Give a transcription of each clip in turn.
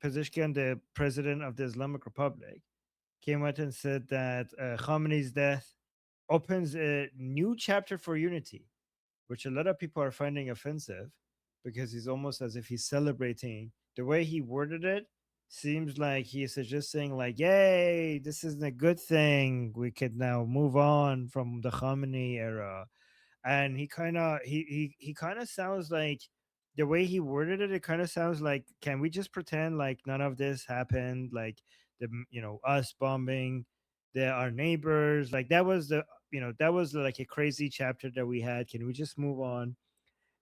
Pezeshkian, the president of the Islamic Republic, came out and said that Khamenei's death opens a new chapter for unity, which a lot of people are finding offensive because he's almost as if he's celebrating. The way he worded it seems like he's suggesting, like, "Yay, this is a good thing. We could now move on from the Khamenei era." And he kind of sounds like the way he worded it. It kind of sounds like, can we just pretend like none of this happened? Like us bombing our neighbors, like that was that was like a crazy chapter that we had. Can we just move on?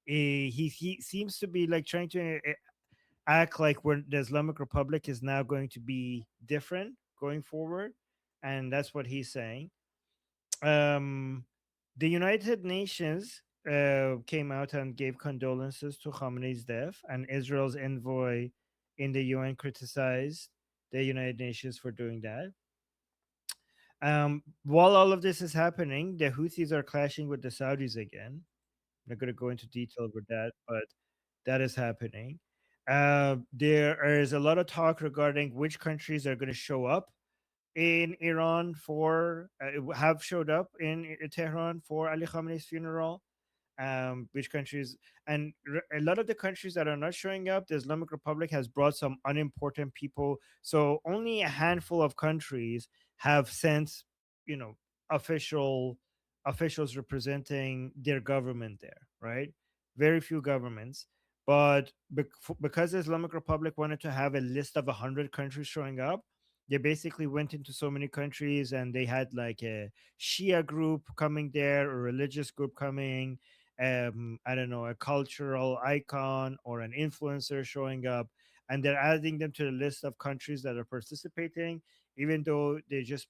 He seems to be like trying to act like the Islamic Republic is now going to be different going forward, and that's what he's saying. um, the United Nations came out and gave condolences to Khamenei's death, and Israel's envoy in the UN criticized the United Nations for doing that. While all of this is happening, the Houthis are clashing with the Saudis again. I'm not going to go into detail with that, but that is happening. There is a lot of talk regarding which countries are going to show up in Iran for have showed up in Tehran for Ali Khamenei's funeral. Which countries, and a lot of the countries that are not showing up, the Islamic Republic has brought some unimportant people. So only a handful of countries have sent, you know, official officials representing their government there, right? Very few governments. But because the Islamic Republic wanted to have a list of 100 countries showing up, they basically went into so many countries and they had like a Shia group coming there, a religious group coming, I don't know, a cultural icon or an influencer showing up, and they're adding them to the list of countries that are participating, even though they just,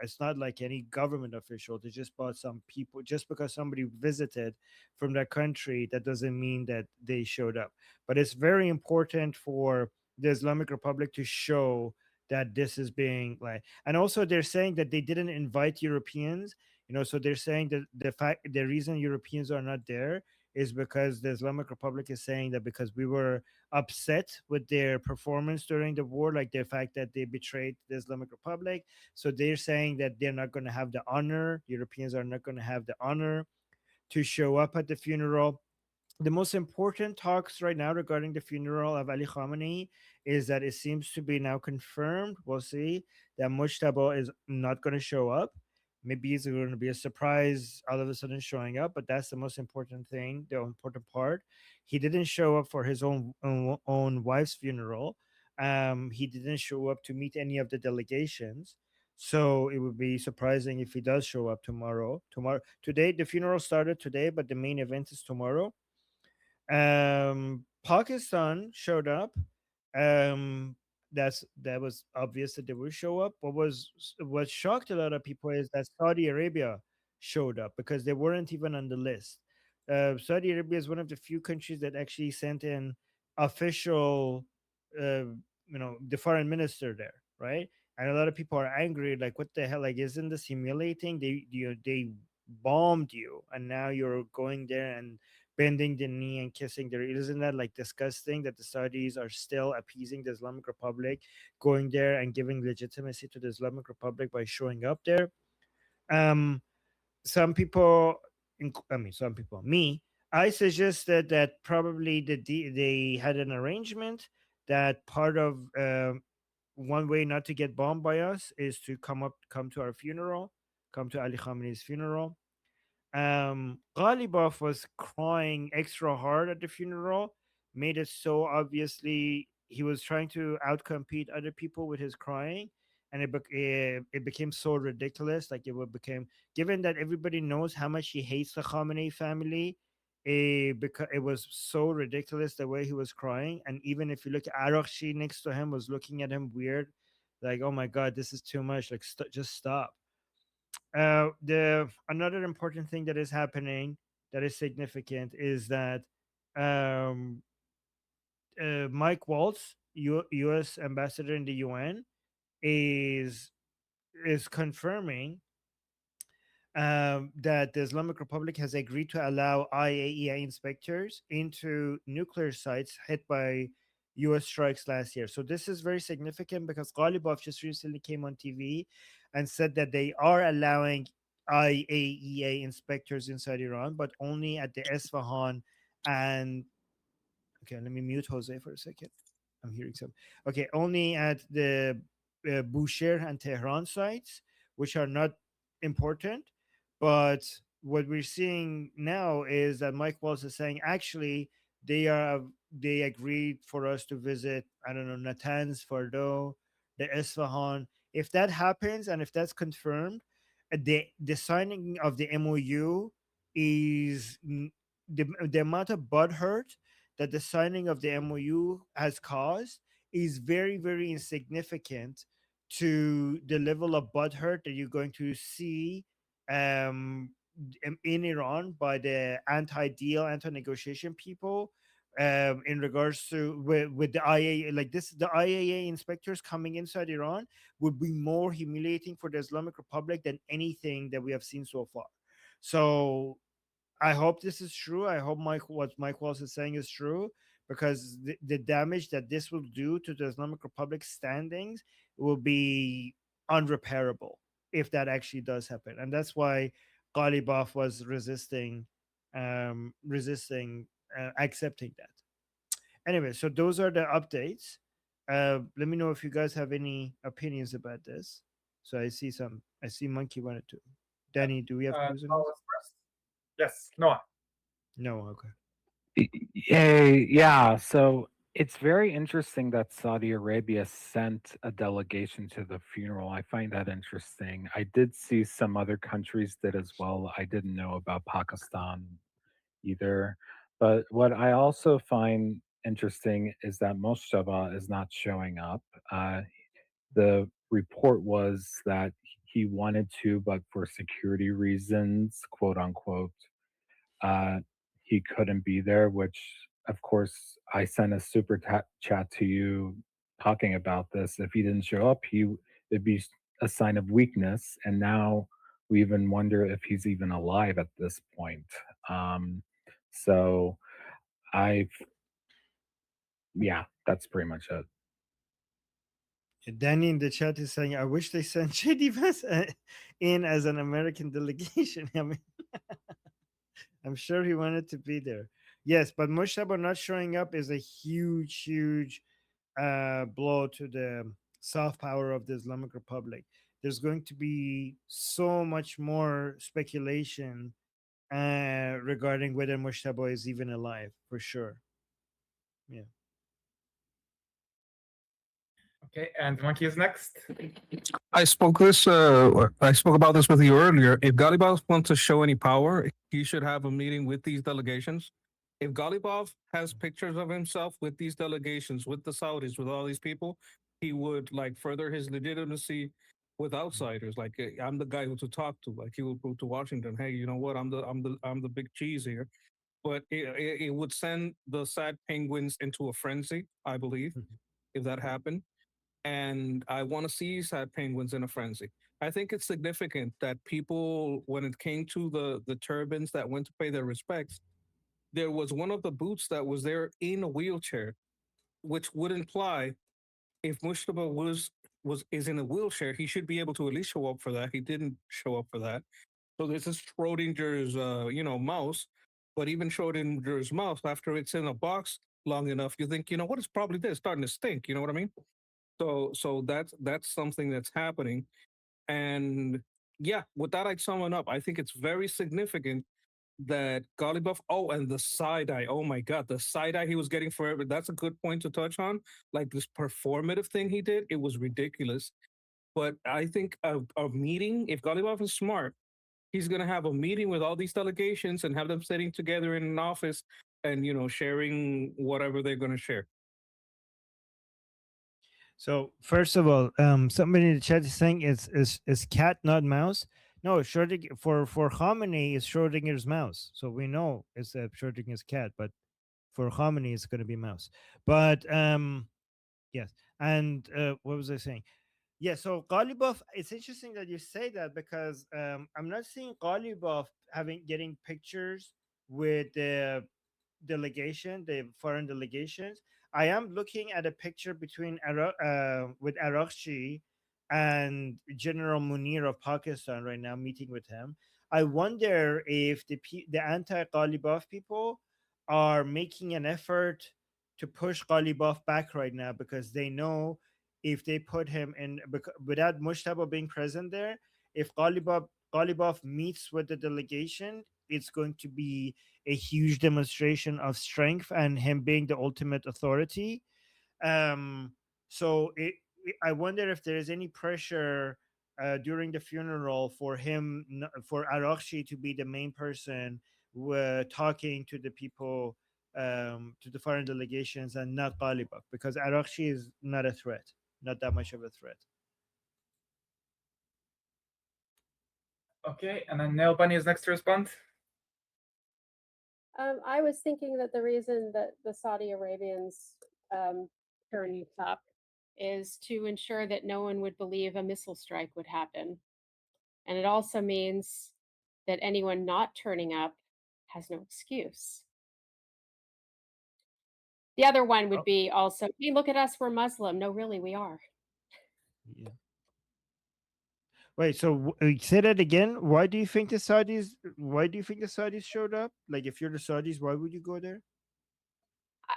it's not like any government official. They just bought some people. Just because somebody visited from that country, that doesn't mean that they showed up. But it's very important for the Islamic Republic to show that this is being like, and also they're saying that they didn't invite Europeans. So they're saying that the reason Europeans are not there is because the Islamic Republic is saying that because we were upset with their performance during the war, like the fact that they betrayed the Islamic Republic. So they're saying that they're not going to have the honor, Europeans are not going to have the honor to show up at the funeral. The most important talks right now regarding the funeral of Ali Khamenei is that it seems to be now confirmed. We'll see that Mojtaba is not going to show up. Maybe it's going to be a surprise all of a sudden showing up, but that's the most important thing, the important part. He didn't show up for his own wife's funeral. He didn't show up to meet any of the delegations. So it would be surprising if he does show up tomorrow. Today, the funeral started today, but the main event is tomorrow. Pakistan showed up. Um, that was obvious that they would show up. What shocked a lot of people is that Saudi Arabia showed up because they weren't even on the list. Saudi Arabia is one of the few countries that actually sent in official, the foreign minister there, right? And a lot of people are angry, like, what the hell? Like, isn't this humiliating? They bombed you, and now you're going there and bending the knee and kissing their. Isn't that like disgusting that the Saudis are still appeasing the Islamic Republic, going there and giving legitimacy to the Islamic Republic by showing up there? Um, some people, some people, me, I suggested that probably they had an arrangement that part of one way not to get bombed by us is to come to our funeral, come to Ali Khamenei's funeral. Ghalibaf was crying extra hard at the funeral, made it so obviously he was trying to outcompete other people with his crying, and it became so ridiculous. Like, became, given that everybody knows how much he hates the Khamenei family. It was so ridiculous the way he was crying, and even if you look at Arakshi next to him was looking at him weird, like, oh my god, this is too much. Like, just stop. The Another important thing that is happening that is significant is that um, Mike Waltz, U.S. ambassador in the UN, is confirming that the Islamic Republic has agreed to allow IAEA inspectors into nuclear sites hit by US strikes last year. So this is very significant because Ghalibaf just recently came on TV and said that they are allowing IAEA inspectors inside Iran, but only at the Esfahan and okay, let me mute Jose for a second. I'm hearing some. Okay, only at the Bushehr and Tehran sites, which are not important. But what we're seeing now is that Mike Walls is saying actually they are they agreed for us to visit. I don't know Natanz, Fordo, the Isfahan. If that happens and if that's confirmed, the signing of the MOU is the amount of butthurt that the signing of the MOU has caused is very, very insignificant to the level of butthurt that you're going to see um, in Iran by the anti-deal, anti-negotiation people in regards to with the IAEA, like this, the IAEA inspectors coming inside Iran would be more humiliating for the Islamic Republic than anything that we have seen so far. So I hope this is true. I hope what Mike Walls is saying is true because the damage that this will do to the Islamic Republic standings will be unrepairable if that actually does happen, and that's why Ghalibaf was resisting accepting that. Anyway, so those are the updates. Let me know if you guys have any opinions about this. So I see Monkey wanted to. Danny, do we have news on Noah this? is first. Yes, Noah. No. Okay. Yeah, so it's very interesting that Saudi Arabia sent a delegation to the funeral. I find that interesting. I did see some other countries did as well. I didn't know about Pakistan either. But what I also find interesting is that Mojtaba is not showing up. Uh, the report was that he wanted to, but for security reasons, quote unquote, uh, he couldn't be there, which, of course, I sent a chat to you talking about this. If he didn't show up, it'd be a sign of weakness. And now we even wonder if he's even alive at this point. Um, so I've, yeah, that's pretty much it. Danny in the chat is saying, "I wish they sent JD Vance in as an American delegation." I mean, I'm sure he wanted to be there. Yes, but Mushaba not showing up is a huge, huge blow to the soft power of the Islamic Republic. There's going to be so much more speculation regarding whether Mushtaba is even alive, for sure. Yeah. Okay, and Monkey is next. I spoke about this with you earlier. If Ghalibaf wants to show any power, he should have a meeting with these delegations. If Ghalibaf has pictures of himself with these delegations, with the Saudis, with all these people, he would like further his legitimacy with outsiders. Like I'm the guy who to talk to. Like he would go to Washington. Hey, you know what? I'm the big cheese here. But it would send the sad penguins into a frenzy, I believe, if that happened. And I want to see sad penguins in a frenzy. I think it's significant that people, when it came to the turbans that went to pay their respects, there was one of the boots that was there in a wheelchair, which would imply if Mushtaba was is in a wheelchair, he should be able to at least show up for that. He didn't show up for that. So this is Schrodinger's mouse, but even Schrodinger's mouse, after it's in a box long enough, you think, you know what, it's probably this starting to stink. You know what I mean? So that's something that's happening. And yeah, with that, I'd sum it up. I think it's very significant that Ghalibaf. Oh, and the side eye. Oh my God, the side eye he was getting forever. That's a good point to touch on. Like this performative thing he did, it was ridiculous. But I think a meeting, if Ghalibaf is smart, he's going to have a meeting with all these delegations and have them sitting together in an office and sharing whatever they're going to share. So first of all, somebody in the chat is saying is cat not mouse. No, Schrodinger for Khamenei is Schrodinger's mouse. So we know it's Schrodinger's cat, but for Khamenei it's going to be mouse. But yes, and what was I saying? Yeah, so Ghalibaf, it's interesting that you say that because I'm not seeing Ghalibaf getting pictures with the delegation, the foreign delegations. I am looking at a picture between with Araghchi and General Munir of Pakistan right now, meeting with him. I wonder if the anti-Ghalibaf people are making an effort to push Ghalibaf back right now, because they know if they put him in, without Mojtaba being present there, if Ghalibaf meets with the delegation, it's going to be a huge demonstration of strength and him being the ultimate authority. So I wonder if there is any pressure during the funeral for him, for Araghchi to be the main person talking to the people, to the foreign delegations, and not Ghalibaf, because Araghchi is not a threat, not that much of a threat. Okay, and then Nail Bunny is next to respond. I was thinking that the reason that the Saudi Arabians turned up is to ensure that no one would believe a missile strike would happen. And it also means that anyone not turning up has no excuse. The other one would be also, hey, look at us, we're Muslim. No, really, we are. Yeah. Wait, so say that again. Why do you think the Saudis? Why do you think the Saudis showed up? Like, if you're the Saudis, why would you go there?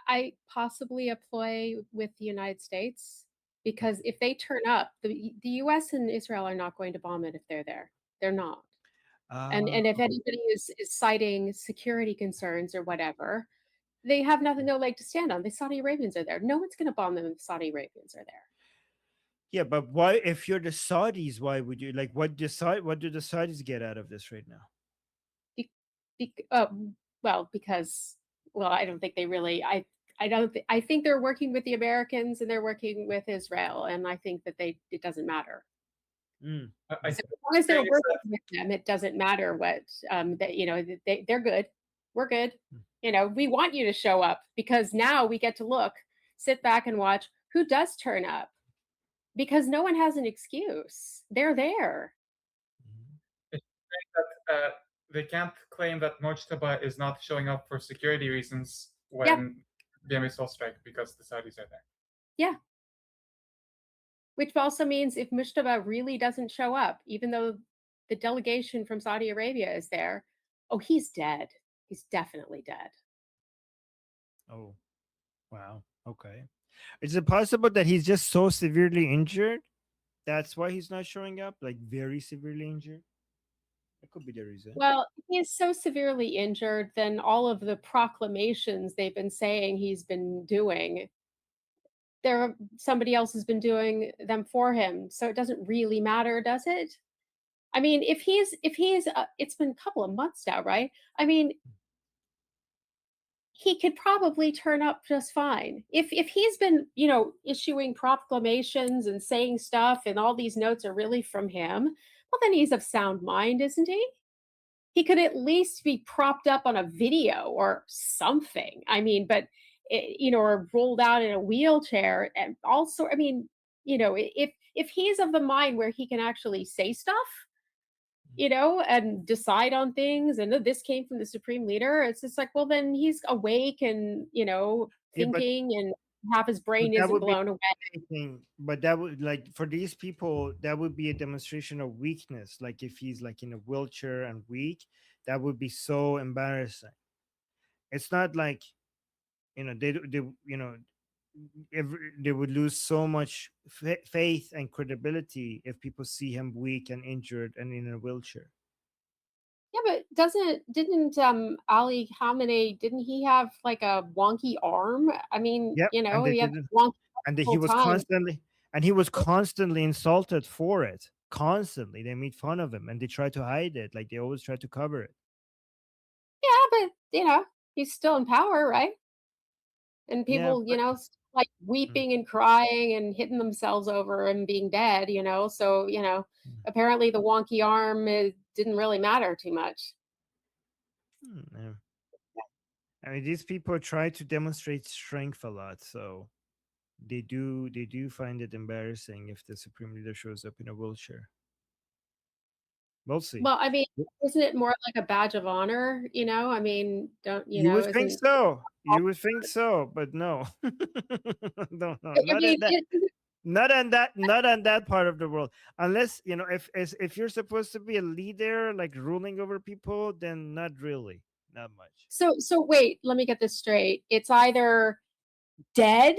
I possibly a ploy with the United States, because if they turn up, the U.S. and Israel are not going to bomb it if they're there. They're not. And if anybody is citing security concerns or whatever, they have no leg to stand on. The Saudi Arabians are there. No one's going to bomb them if the Saudi Arabians are there. Yeah, but why? If you're the Saudis, why would you? Like, what do the Saudis get out of this right now? Because I don't think they really. I think they're working with the Americans and they're working with Israel, and I think that it doesn't matter. Mm. So as long as they're working with them, it doesn't matter what they're good. We're good. We want you to show up, because now we get to sit back and watch who does turn up, because no one has an excuse. They're there. They can't claim that Mojtaba is not showing up for security reasons when the missile strike, because the Saudis are there. Yeah. Which also means if Mojtaba really doesn't show up, even though the delegation from Saudi Arabia is there, he's dead. He's definitely dead. Oh, wow. Okay. Is it possible that he's just so severely injured? That's why he's not showing up? Like, very severely injured? That could be the reason. Well, he is so severely injured, then all of the proclamations they've been saying he's been doing, somebody else has been doing them for him. So it doesn't really matter, does it? I mean, if he's it's been a couple of months now, right? I mean, he could probably turn up just fine. If he's been, issuing proclamations and saying stuff and all these notes are really from him, well, then he's of sound mind, isn't he? He could at least be propped up on a video or something. I mean, but, or rolled out in a wheelchair. And also, I mean, if he's of the mind where he can actually say stuff, and decide on things, and this came from the supreme leader, it's just like, well, then he's awake and, thinking, and half his brain isn't blown away. But that would, like, for these people, that would be a demonstration of weakness. Like, if he's like in a wheelchair and weak, that would be so embarrassing. It's not like, they would lose so much faith and credibility if people see him weak and injured and in a wheelchair. Yeah, but didn't Ali Khamenei, didn't he have like a wonky arm? I mean, Yep. he had wonky and he was constantly insulted for it. Constantly, they made fun of him and they try to hide it. Like, they always try to cover it. Yeah, but he's still in power, right? And people, like weeping and crying and hitting themselves over and being dead, so, apparently the wonky arm didn't really matter too much. I mean, these people try to demonstrate strength a lot, so they do find it embarrassing if the supreme leader shows up in a wheelchair. We'll see. Well, I mean, isn't it more like a badge of honor? I mean, don't you would think so? You would think so, but no. No, no, I not mean, in that. Not on that part of the world. Unless if you're supposed to be a leader, like ruling over people, then not really, not much. so wait, let me get this straight. It's either dead,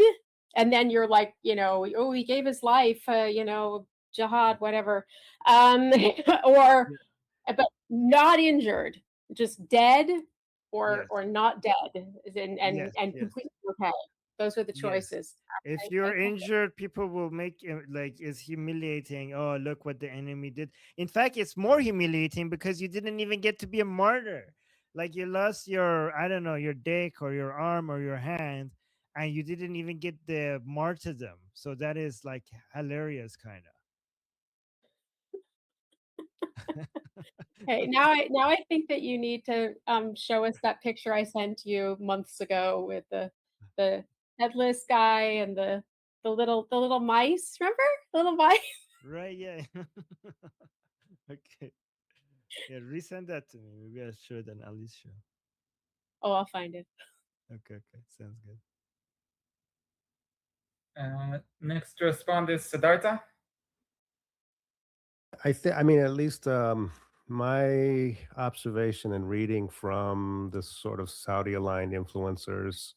and then you're like, oh, he gave his life, jihad, whatever, or Yeah. but not injured, just dead, or Yes, not dead, and yes, yes, completely okay. Those are the yes. choices. If I you're get injured, people will make it like it's humiliating. Oh, look what the enemy did. In fact, it's more humiliating because you didn't even get to be a martyr. Like you lost your, I don't know, your dick or your arm or your hand, and you didn't even get the martyrdom. So that is like hilarious, kind of. Okay, now I think that you need to show us that picture I sent you months ago with the headless guy and the little mice. Remember the little mice? Right? Yeah. Okay. Yeah, resend that to me. Maybe I'll show it on Ali's show. Oh, I'll find it. Okay, okay. Sounds good. Next to respond is Siddhartha. I mean, at least my observation and reading from the sort of Saudi-aligned influencers,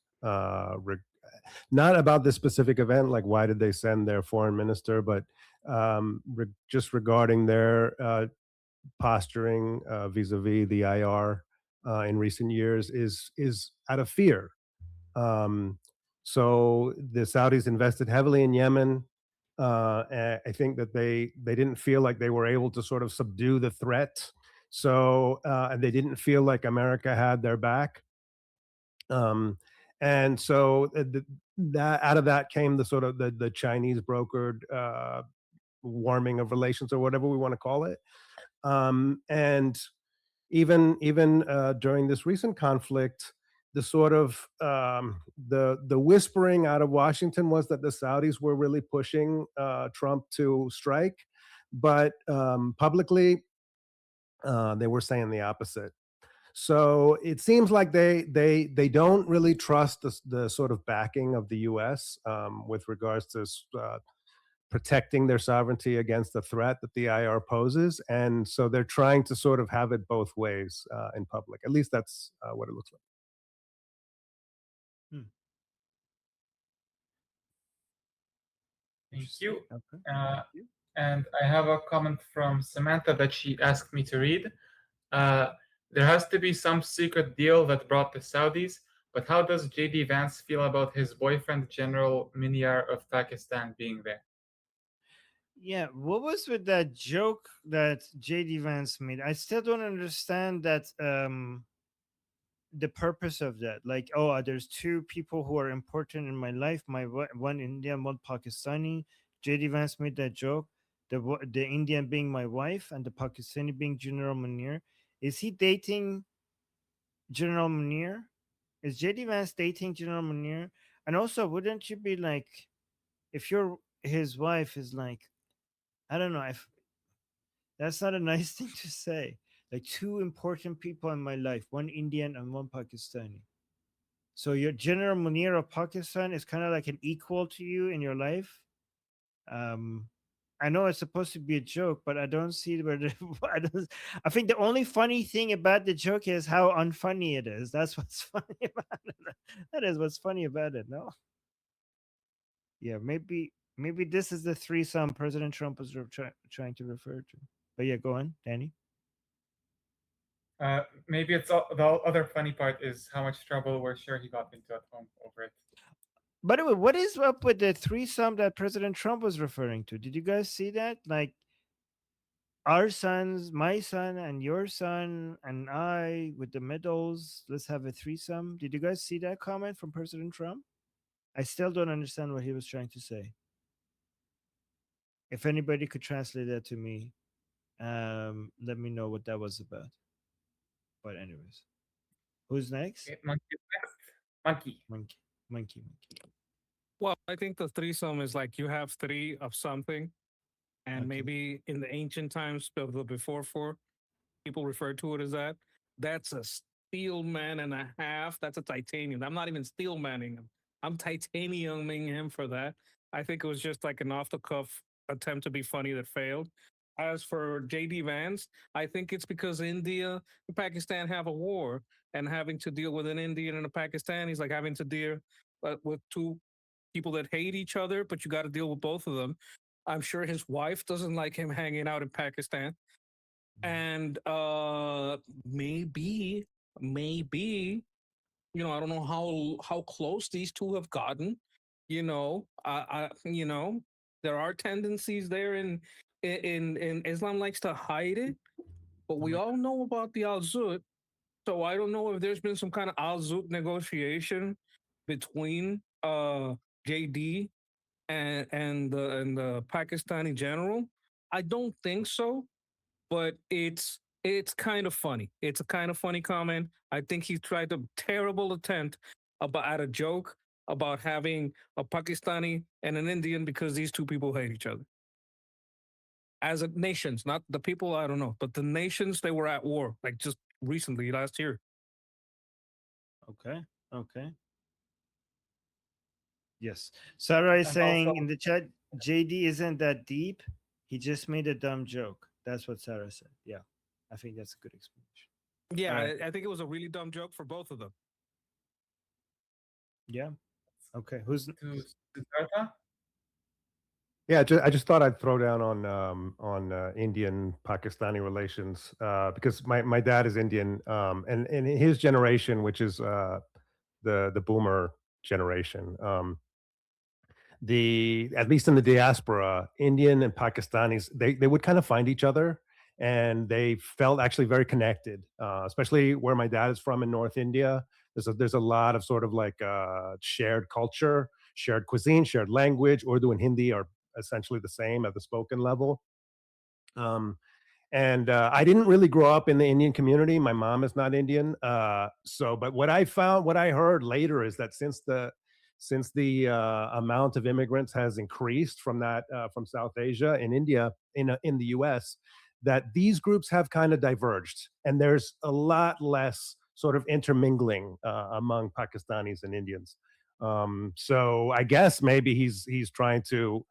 not about this specific event, like why did they send their foreign minister, but just regarding their posturing vis-a-vis the IR in recent years is out of fear. So the Saudis invested heavily in Yemen. And I think that they didn't feel like they were able to sort of subdue the threat. So and they didn't feel like America had their back. And so that out of that came the sort of the Chinese brokered warming of relations or whatever we want to call it. And even during this recent conflict, the sort of the whispering out of Washington was that the Saudis were really pushing Trump to strike, but publicly they were saying the opposite. So it seems like they don't really trust the sort of backing of the U.S. With regards to protecting their sovereignty against the threat that the IR poses, and so they're trying to sort of have it both ways in public. At least that's what it looks like. Hmm. Thank Interesting. you. Okay. Uh, Thank you. and I have a comment from Samantha that she asked me to read. There has to be some secret deal that brought the Saudis, but how does J.D. Vance feel about his boyfriend, General Minyar of Pakistan, being there? Yeah, what was with that joke that JD Vance made? I still don't understand that the purpose of that. Like, oh, there's two people who are important in my life, one Indian, one Pakistani. JD Vance made that joke. The Indian being my wife and the Pakistani being General Munir. Is he dating General Munir? Is JD Vance dating General Munir? And also, wouldn't you be like, if you're his wife, is like, I don't know, if that's not a nice thing to say. Like two important people in my life, one Indian and one Pakistani. So your General Munir of Pakistan is kind of like an equal to you in your life. Um, I know it's supposed to be a joke, but I don't see where I think the only funny thing about the joke is how unfunny it is. That's what's funny about it. That is what's funny about it. No, yeah, maybe this is the threesome President Trump was trying to refer to. But yeah, go on, Danny. Maybe it's the other funny part is how much trouble we're sure he got into at home over it. By the way, what is up with the threesome that President Trump was referring to? Did you guys see that? Like our sons, my son, and your son, and I with the medals. Let's have a threesome. Did you guys see that comment from President Trump? I still don't understand what he was trying to say. If anybody could translate that to me, let me know what that was about. But anyways, who's next? Okay, Monkey is next. Monkey. Monkey. Well, I think the threesome is like you have three of something, and Okay. maybe in the ancient times, before four, people refer to it as that. That's a steel man and a half. That's a titanium. I'm not even steel manning him. I'm titaniuming him for that. I think it was just like an off the cuff attempt to be funny that failed. As for JD Vance, I think it's because India and Pakistan have a war, and having to deal with an Indian and a Pakistani is like having to deal with two people that hate each other, but you got to deal with both of them. I'm sure his wife doesn't like him hanging out in Pakistan. And maybe, I don't know how close these two have gotten. There are tendencies there in Islam likes to hide it, but we all know about the Al Zut. So I don't know if there's been some kind of Al Zut negotiation between JD and the Pakistani general. I don't think so, but it's kind of funny. It's a kind of funny comment. I think he tried a terrible attempt at a joke about having a Pakistani and an Indian because these two people hate each other. As a nations, not the people, I don't know, but the nations, they were at war like just recently last year. Okay. Okay. Yes. Sarah is And saying also, in the chat, JD isn't that deep. He just made a dumb joke. That's what Sarah said. Yeah. I think that's a good explanation. Yeah, All right. I think it was a really dumb joke for both of them. Yeah. Okay. Who's to Siddhartha. Yeah, I just thought I'd throw down on Indian Pakistani relations because my dad is Indian, and in his generation, which is the boomer generation, the at least in the diaspora, Indian and Pakistanis they would kind of find each other, and they felt actually very connected, especially where my dad is from in North India. There's a lot of sort of like shared culture, shared cuisine, shared language. Urdu and Hindi are essentially the same at the spoken level. Um, and I didn't really grow up in the Indian community. My mom is not Indian, but what I heard later is that since the amount of immigrants has increased from South Asia and India in the U.S., that these groups have kind of diverged, and there's a lot less sort of intermingling among Pakistanis and Indians. So I guess maybe he's trying to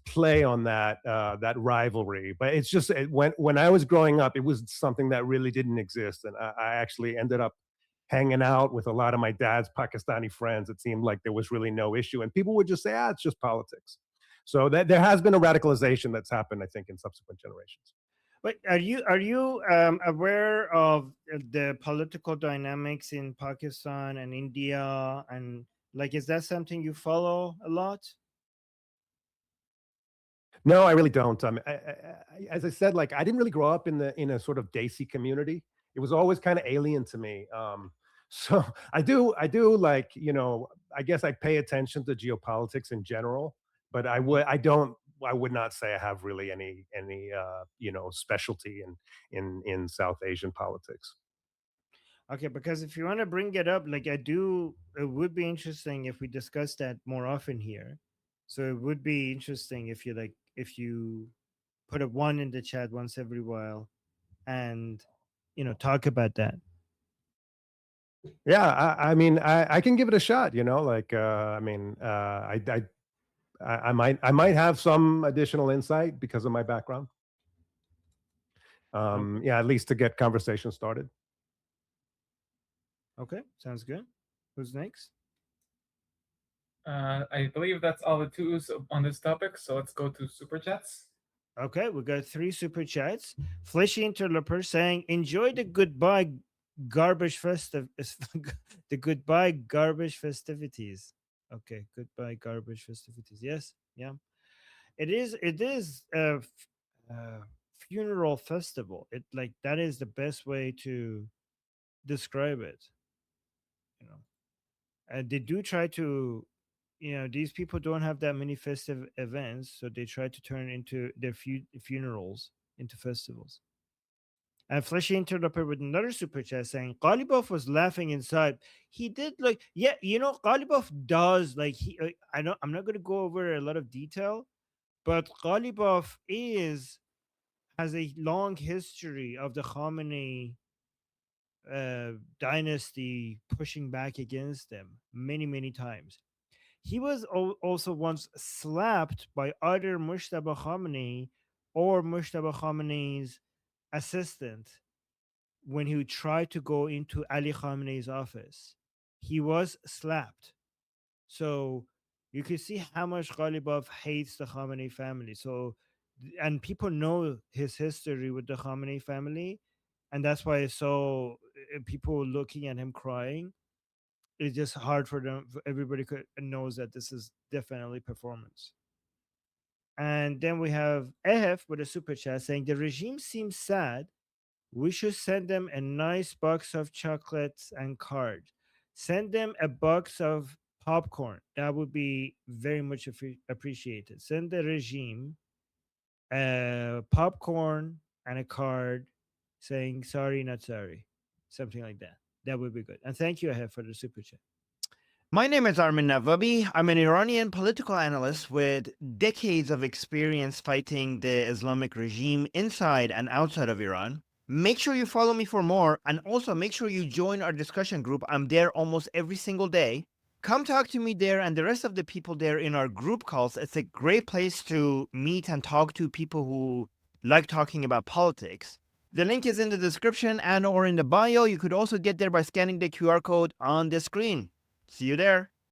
play on that rivalry. But it's just when I was growing up, it was something that really didn't exist, and I actually ended up hanging out with a lot of my dad's Pakistani friends. It seemed like there was really no issue, and people would just say, it's just politics. So that there has been a radicalization that's happened, I think, in subsequent generations. But are you aware of the political dynamics in Pakistan and India, and like is that something you follow a lot? No, I really don't. As I said, like I didn't really grow up in a sort of Desi community. It was always kind of alien to me. So I do like I guess I pay attention to geopolitics in general, but I would not say I have really any specialty in South Asian politics. Okay, because if you want to bring it up, like it would be interesting if we discuss that more often here. So it would be interesting if you put a one in the chat once every while and talk about that. Yeah, I mean, I can give it a shot. I might have some additional insight because of my background. Okay. Yeah, at least to get conversation started. Okay, sounds good. Who's next? I believe that's all the twos on this topic. So let's go to super chats. Okay, we got 3 super chats. Fleshy Interloper saying, "Enjoy the goodbye garbage the goodbye garbage festivities." Okay, goodbye garbage festivities. Yes, yeah. It is a funeral festival. It like that is the best way to describe it. And they do try to these people don't have that many festive events, so they try to turn into their funerals into festivals. And Fleshy interrupted with another super chat saying Ghalibaf was laughing inside. He did Ghalibaf does I'm not going to go over a lot of detail, but Ghalibaf has a long history of the Khamenei dynasty pushing back against them many, many times. He was also once slapped by either Mojtaba Khamenei or Mojtaba Khamenei's assistant when he tried to go into Ali Khamenei's office. He was slapped. So you can see how much Ghalibaf hates the Khamenei family. So, and people know his history with the Khamenei family, and that's why it's so people looking at him crying. It's just hard for them. Everybody knows that this is definitely performance. And then we have EF with a super chat saying the regime seems sad. We should send them a nice box of chocolates and cards. Send them a box of popcorn. That would be very much appreciated. Send the regime popcorn and a card saying sorry, not sorry. Something like that. That would be good. And thank you, Ahef, for the super chat. My name is Armin Navabi. I'm an Iranian political analyst with decades of experience fighting the Islamic regime inside and outside of Iran. Make sure you follow me for more, and also make sure you join our discussion group. I'm there almost every single day. Come talk to me there and the rest of the people there in our group calls. It's a great place to meet and talk to people who like talking about politics. The link is in the description and or in the bio. You could also get there by scanning the QR code on the screen. See you there.